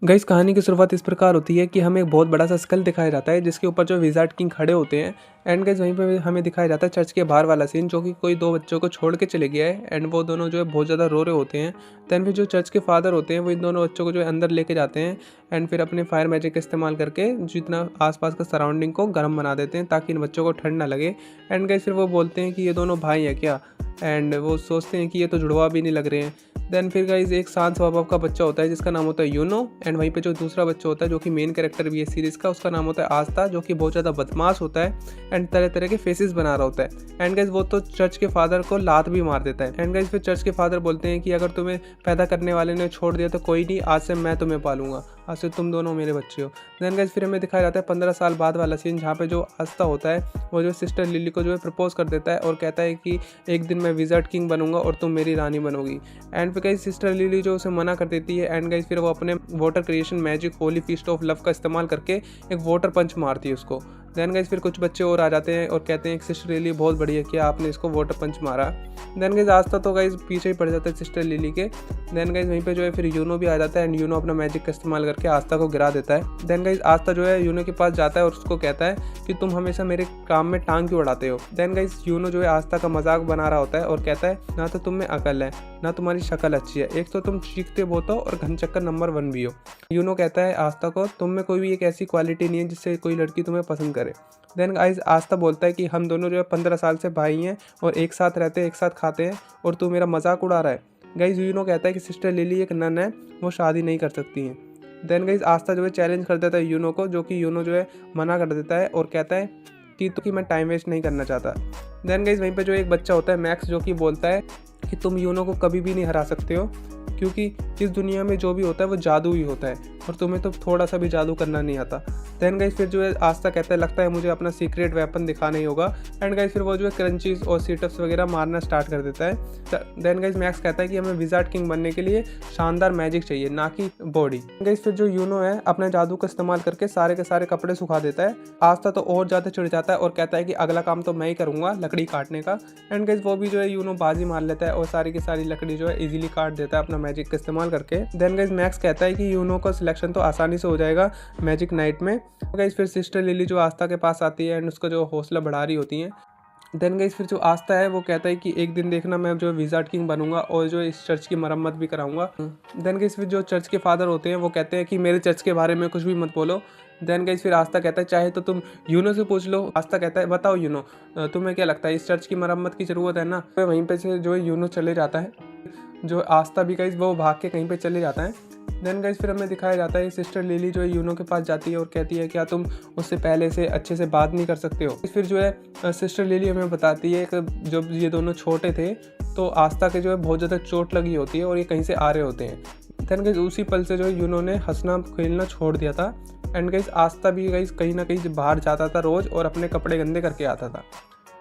Guys कहानी की शुरुआत इस प्रकार होती है कि हमें एक बहुत बड़ा सा स्कल दिखाया जाता है जिसके ऊपर जो विज़ार्ड किंग खड़े होते हैं। एंड गाइस वहीं पे हमें दिखाया जाता है चर्च के बाहर वाला सीन, जो कि कोई दो बच्चों को छोड़ के चले गया है एंड वो दोनों जो है बहुत ज़्यादा रो रहे होते हैं। देन फिर जो चर्च के फादर होते हैं वो इन दोनों बच्चों को जो है अंदर लेके जाते हैं एंड फिर अपने फायर मैजिक का इस्तेमाल करके जितना आसपास का सराउंडिंग को गर्म बना देते हैं ताकि इन बच्चों को ठंड ना लगे। एंड गाइस फिर वो बोलते हैं कि ये दोनों भाई हैं क्या, एंड वो सोचते हैं कि ये तो जुड़वा भी नहीं लग रहे हैं। देन फिर गाइज एक शांत स्वभाव का बच्चा होता है जिसका नाम होता है यूनो। एंड वहीं पे जो दूसरा बच्चा होता है जो कि मेन कैरेक्टर भी है सीरीज़ का, उसका नाम होता है आस्था, जो कि बहुत ज़्यादा बदमाश होता है एंड तरह तरह के फेसेस बना रहा होता है। एंड गाइज वो तो चर्च के फादर को लात भी मार देता है। एंड गाइज फिर चर्च के फादर बोलते हैं कि अगर तुम्हें पैदा करने वाले ने छोड़ दिया तो कोई नहीं, आज से मैं तुम्हें पालूंगा, आज से तुम दोनों मेरे बच्चे हो। देन गाइज फिर हमें दिखाया जाता है 15 साल बाद वाला सीन, जहाँ पे जो आस्था होता है वो जो सिस्टर लिली को जो है प्रपोज कर देता है और कहता है कि एक दिन मैं विज़ार्ड किंग बनूंगा और तुम मेरी रानी बनोगी। एंड फिर गाइज सिस्टर लिली जो उसे मना कर देती है। एंड गाइज फिर वो अपने water creation magic Holi feast of love का इस्तेमाल करके एक वाटर पंच मारती है उसको। देन गाइज फिर कुछ बच्चे और आ जाते हैं और कहते हैं सिस्टर लिली बहुत बढ़िया किया आपने इसको वाटर पंच मारा। देन गाइज आस्था तो गाइज पीछे ही पड़ जाता है सिस्टर लिली के। देन गाइज वहीं पे जो है फिर यूनो भी आ जाता है एंड यूनो अपना मैजिक का इस्तेमाल करके आस्था को गिरा देता है। देन गाइज आस्था जो है यूनो के पास जाता है और उसको कहता है कि तुम हमेशा मेरे काम में टांग क्यों अड़ाते हो। देन गाइज यूनो जो है आस्था का मजाक बना रहा होता है और कहता है ना तो तुम में अकल है ना तुम्हारी शक्ल अच्छी है, एक तो तुम चीखते बहुत हो और घनचक्कर नंबर 1 भी हो। यूनो कहता है आस्था को तुम में कोई भी एक ऐसी क्वालिटी नहीं है जिससे कोई लड़की तुम्हें पसंद करे। देन गाइज आस्था बोलता है कि हम दोनों जो है 15 साल से भाई हैं और एक साथ रहते हैं, एक साथ खाते हैं और तू मेरा मजाक उड़ा रहा है। गाइज यूनो कहता है कि सिस्टर लिली एक नन है, वो शादी नहीं कर सकती हैं। देन गाइज आस्था जो है चैलेंज कर देता है यूनो को, जो कि यूनो जो है मना कर देता है और कहता है कि मैं टाइम वेस्ट नहीं करना चाहता। देन गाइज वहीं पे जो एक बच्चा होता है मैक्स, जो कि बोलता है कि तुम यूनो को कभी भी नहीं हरा सकते हो क्योंकि इस दुनिया में जो भी होता है वो जादू ही होता है और तुम्हें तो थोड़ा सा भी जादू करना नहीं आता। देन गाइज फिर जो है आस्था कहता है लगता है मुझे अपना सीक्रेट वेपन दिखाना ही होगा। एंड गाइज फिर वो जो है क्रंचीज और सीटअप्स वगैरह मारना स्टार्ट कर देता है। देन गाइज मैक्स कहता है कि हमें विज़ार्ड किंग बनने के लिए शानदार मैजिक चाहिए, ना कि बॉडी। गाइज फिर जो यूनो है अपने जादू का इस्तेमाल करके सारे के सारे कपड़े सुखा देता है। आस्था तो और ज़्यादा चिढ़ जाता है और कहता है कि अगला काम तो मैं ही करूँगा, लकड़ी काटने का। एंड गाइज वो भी जो है यूनो बाजी मार लेता है और सारी की सारी लकड़ी जो है इजीली काट देता है अपना मैजिक का इस्तेमाल करके। देन गाइज मैक्स कहता है कि यूनो का सिलेक्शन तो आसानी से हो जाएगा मैजिक नाइट में। गाइज फिर सिस्टर लिली जो आस्था के पास आती है एंड उसका जो हौसला बढ़ा रही होती है। देन गाइज फिर जो आस्था है वो कहता है कि एक दिन देखना मैं जो विज़ार्ड किंग बनूंगा और जो इस चर्च की मरम्मत भी कराऊंगा। देन गाइज फिर जो चर्च के फादर होते हैं वो कहते हैं कि मेरे चर्च के बारे में कुछ भी मत बोलो। देन गाइज फिर आस्था कहता है चाहे तो तुम यूनो से पूछ लो। आस्था कहता है बताओ यूनो, तुम्हें क्या लगता है इस चर्च की मरम्मत की ज़रूरत है ना। वहीं पे से जो है यूनो चले जाता है, जो आस्था भी गाइज वो भाग के कहीं पे चले जाता है। देन गाइज फिर हमें दिखाया जाता है सिस्टर लिली जो है यूनो के पास जाती है और कहती है क्या तुम उससे पहले से अच्छे से बात नहीं कर सकते हो। फिर जो है सिस्टर लिली हमें बताती है कि जब ये दोनों छोटे थे तो आस्था के जो है बहुत ज़्यादा चोट लगी होती है और ये कहीं से आ रहे होते हैं। देन गाइज उसी पल से जो है यूनो ने हंसना खेलना छोड़ दिया था। एंड गाइज आस्था भी गाइज कहीं ना कहीं बाहर जाता था रोज़ और अपने कपड़े गंदे करके आता था।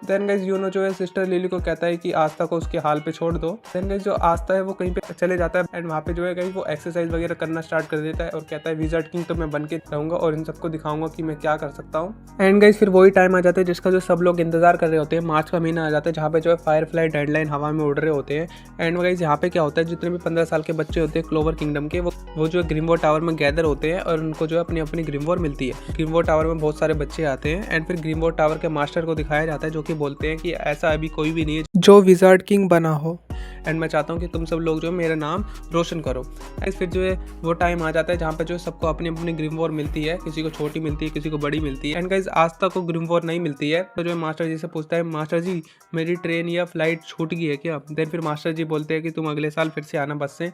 देन गाइज यूनो जो है सिस्टर लिली को कहता है कि आस्था को उसके हाल पे छोड़ दो। देन गाइज जो आस्था है वो कहीं पे चले जाता है एंड वहाँ पे जो है गाइज वो एक्सरसाइज वगैरह करना स्टार्ट कर देता है और कहता है विज़ार्ड किंग तो मैं बन के रहूंगा और इन सबको दिखाऊंगा कि मैं क्या कर सकता हूँ। एंड गाइज फिर वही टाइम आ जाता है जिसका जो सब लोग इंतजार कर रहे होते हैं। मार्च का महीना आ जाता है जहाँ पे जो है फायरफ्लाई डेडलाइन हवा में उड़ रहे होते हैं। एंड गाइज यहाँ पे क्या होता है जितने भी 15 साल के बच्चे होते हैं क्लोवर किंगडम के वो जो है ग्रीमवोर टावर में गैदर होते हैं और उनको जो है अपनी अपनी ग्रीमवोर मिलती है। ग्रीमवोर टावर में बहुत सारे बच्चे आते हैं एंड फिर ग्रीमवोर टावर के मास्टर को दिखाया जाता है जो कि बोलते हैं कि ऐसा अभी कोई भी नहीं है जो विज़ार्ड किंग बना हो एंड मैं चाहता हूँ कि तुम सब लोग जो मेरा नाम रोशन करो। फिर जो है वो टाइम आ जाता है जहाँ पे जो सबको अपनी अपनी ग्रीमवोर मिलती है, किसी को छोटी मिलती है किसी को बड़ी मिलती है। एंड गाइज आस्था को ग्रीमवोर नहीं मिलती है तो जो है मास्टर जी से पूछता है मास्टर जी मेरी ट्रेन या फ्लाइट छूट गई है क्या। देन फिर मास्टर जी बोलते हैं कि तुम अगले साल फिर से आना बस से।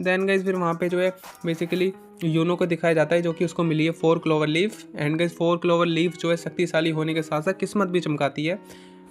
देन गाइज फिर वहाँ पे जो है बेसिकली यूनो को दिखाया जाता है जो कि उसको मिली है 4 clover leaf. And guys 4 clover leaf जो है शक्तिशाली होने के साथ साथ किस्मत भी चमकाती है।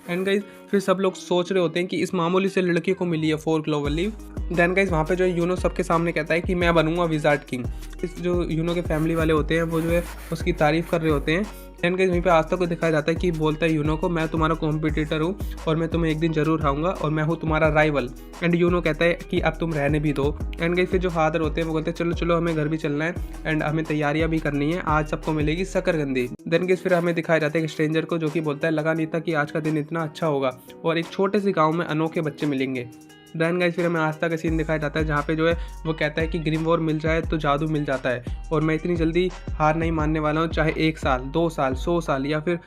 एंड गाइज फिर सब लोग सोच रहे होते हैं कि इस मामूली से लड़की को मिली है 4 क्लोवर लीफ। देन गाइज वहाँ पे जो है यूनो सबके सामने कहता है कि मैं बनूंगा विज़ार्ड किंग। इस जो यूनो के फैमिली वाले होते हैं वो जो है उसकी तारीफ कर रहे होते हैं। एंड गाइज वहीं पे आस्था को दिखाया जाता है कि बोलता है यूनो को मैं तुम्हारा कॉम्पिटिटर हूँ और मैं तुम्हें एक दिन जरूर हराऊंगा और मैं हूँ तुम्हारा राइवल। एंड यूनो कहता है कि अब तुम रहने भी दो। एंड गाइज फिर जो फादर होते हैं वो कहते हैं चलो चलो हमें घर भी चलना है एंड हमें तैयारियां भी करनी है, आज सबको मिलेगी शकरकंदी। देन गाइज फिर हमें दिखाया जाता है एक स्ट्रेंजर को जो कि बोलता है लगा नहीं था कि आज का दिन इतना अच्छा होगा और एक छोटे से गाँव में अनोखे बच्चे मिलेंगे। देन गाइस फिर हमें आस्था का सीन दिखाया जाता है जहाँ पे जो है वो कहता है कि ग्रिमवॉर मिल जाए तो जादू मिल जाता है और मैं इतनी जल्दी हार नहीं मानने वाला हूँ, चाहे 1 साल 2 साल 100 साल या फिर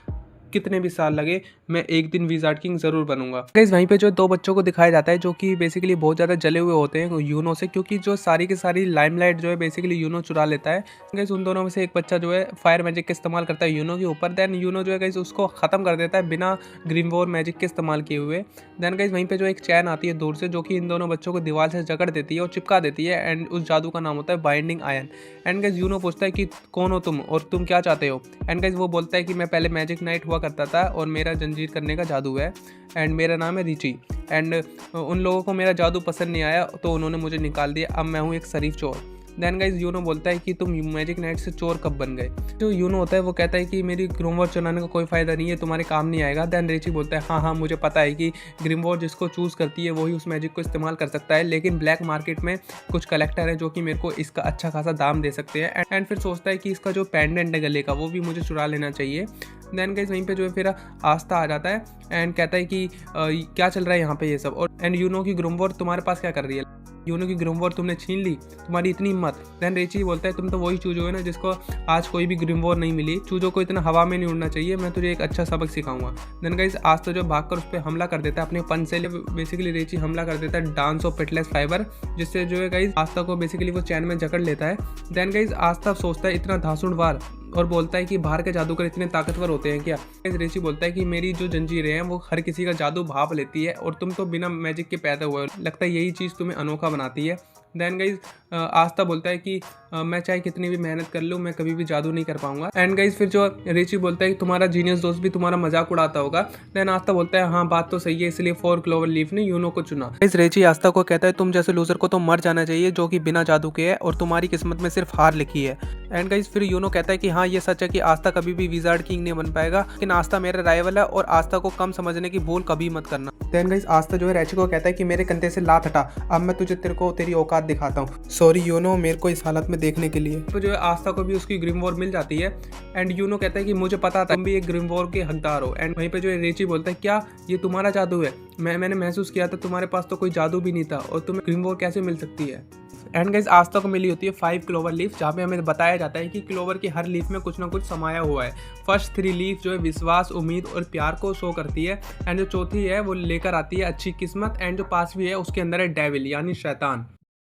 कितने भी साल लगे, मैं एक दिन विजार्ड किंग जरूर बनूंगा। गाइस वहीं पे जो 2 बच्चों को दिखाया जाता है जो कि बेसिकली बहुत ज़्यादा जले हुए होते हैं यूनो से, क्योंकि जो सारी की सारी लाइमलाइट जो है बेसिकली यूनो चुरा लेता है। गाइस उन दोनों में से एक बच्चा जो है फायर मैजिक का इस्तेमाल करता है यूनो के ऊपर, देन यूनो जो है गाइस उसको ख़त्म कर देता है बिना ग्रिमवॉर मैजिक के इस्तेमाल किए हुए। देन गाइस वहीं पर जो एक चैन आती है दूर से जो कि इन दोनों बच्चों को दीवार से जकड़ देती है और चिपका देती है, एंड उस जादू का नाम होता है binding ion. And guys you know पूछता है कि कौन हो तुम और तुम क्या चाहते हो। एंड गाइस वो बोलता है कि मैं पहले मैजिक नाइट हुआ करता था और मेरा जंजीर करने का जादू है, एंड मेरा नाम है रिची, एंड उन लोगों को मेरा जादू पसंद नहीं आया तो उन्होंने मुझे निकाल दिया, अब मैं हूँ एक शरीफ चोर। देन गाइस यूनो बोलता है कि तुम मैजिक नाइट से चोर कब बन गए। जो यूनो होता है वो कहता है कि मेरी ग्रिमवॉर चुराने का कोई फ़ायदा नहीं है, तुम्हारे काम नहीं आएगा। देन रिची बोलता है हाँ मुझे पता है कि ग्रिमवॉर जिसको चूज़ करती है वही उस मैजिक को इस्तेमाल कर सकता है, लेकिन ब्लैक मार्केट में कुछ कलेक्टर है जो कि मेरे को इसका अच्छा खासा दाम दे सकते हैं। एंड फिर सोचता है कि इसका जो पेंडेंट है गले का वो भी मुझे चुरा लेना चाहिए। देन गाइस वहीं पे जो है फिर आस्था आ जाता है एंड कहता है कि क्या चल रहा है यहाँ पे ये सब, और एंड यूनो की ग्रिमवॉर तुम्हारे पास क्या कर रही है, यूनो की ग्रिमवॉर तुमने छीन ली, तुम्हारी इतनी हिम्मत। देन रिची बोलता है तुम तो वही चूजो है ना जिसको आज कोई भी ग्रिमवॉर नहीं मिली, चूजो को इतना हवा में नहीं उड़ना चाहिए, मैं तुझे एक अच्छा सबक सिखाऊंगा। देन गाइस आस्था जो भागकर उस पर हमला कर देता है अपने पंच से, बेसिकली रिची हमला कर देता है डांस ऑफ पिटलेस फाइबर, जिससे जो है गाइस आस्था को बेसिकली वो चैन में जकड़ लेता है। देन गाइस आस्था सोचता है इतना धांसुड़वार और बोलता है कि बाहर के जादूगर इतने ताकतवर होते हैं क्या। रिची बोलता है कि मेरी जो जंजीरें हैं वो हर किसी का जादू भाप लेती है और तुम तो बिना मैजिक के पैदा हुए हो, लगता है यही चीज़ तुम्हें अनोखा बनाती है। देन गाइज आस्था बोलता है कि मैं चाहे कितनी भी मेहनत कर लूँ मैं कभी भी जादू नहीं कर पाऊंगा। एंड गाइज फिर जो रिची बोलता है कि तुम्हारा जीनियस दोस्त भी तुम्हारा मजाक उड़ाता होगा। देन आस्था बोलता है हाँ बात तो सही है, इसलिए 4 क्लोवर लीफ ने यूनो को चुना। गाइज रिची आस्था को कहता है तुम जैसे लूजर को तो मर जाना चाहिए जो कि बिना जादू के है और तुम्हारी किस्मत में सिर्फ हार लिखी है। एंड गाइज फिर यूनो कहता है कि हाँ ये सच है कि आस्था कभी भी विजार्ड किंग नहीं बन पाएगा, लेकिन आस्था मेरा राइवल है और आस्था को कम समझने की भूल कभी मत करना। देन गाइज आस्था जो है रिची को कहता है कि मेरे कंधे से लात हटा, अब मैं तुझे तेरी औकात दिखाता हूँ। सॉरी यूनो मेरे को इस हालत में देखने के लिए। तो जो है आस्था को भी उसकी ग्रिमवॉर मिल जाती है एंड यूनो कहता है कि मुझे पता था तुम भी एक ग्रिमवॉर के हकदार हो। एंड वहीं पे जो है रिची बोलता है क्या ये तुम्हारा जादू है, मैंने महसूस किया था तुम्हारे पास तो कोई जादू भी नहीं था और तुम्हें ग्रिमवॉर कैसे मिल सकती है। एंड गाइस आस्था को मिली होती है 5 क्लोवर लीफ, जहाँ पे हमें बताया जाता है कि क्लोवर की हर लीफ में कुछ ना कुछ समाया हुआ है। फर्स्ट 3 लीफ जो है विश्वास, उम्मीद और प्यार को शो करती है, एंड जो चौथी है वो लेकर आती है अच्छी किस्मत, एंड जो 5वीं है उसके अंदर है डेविल यानी शैतान।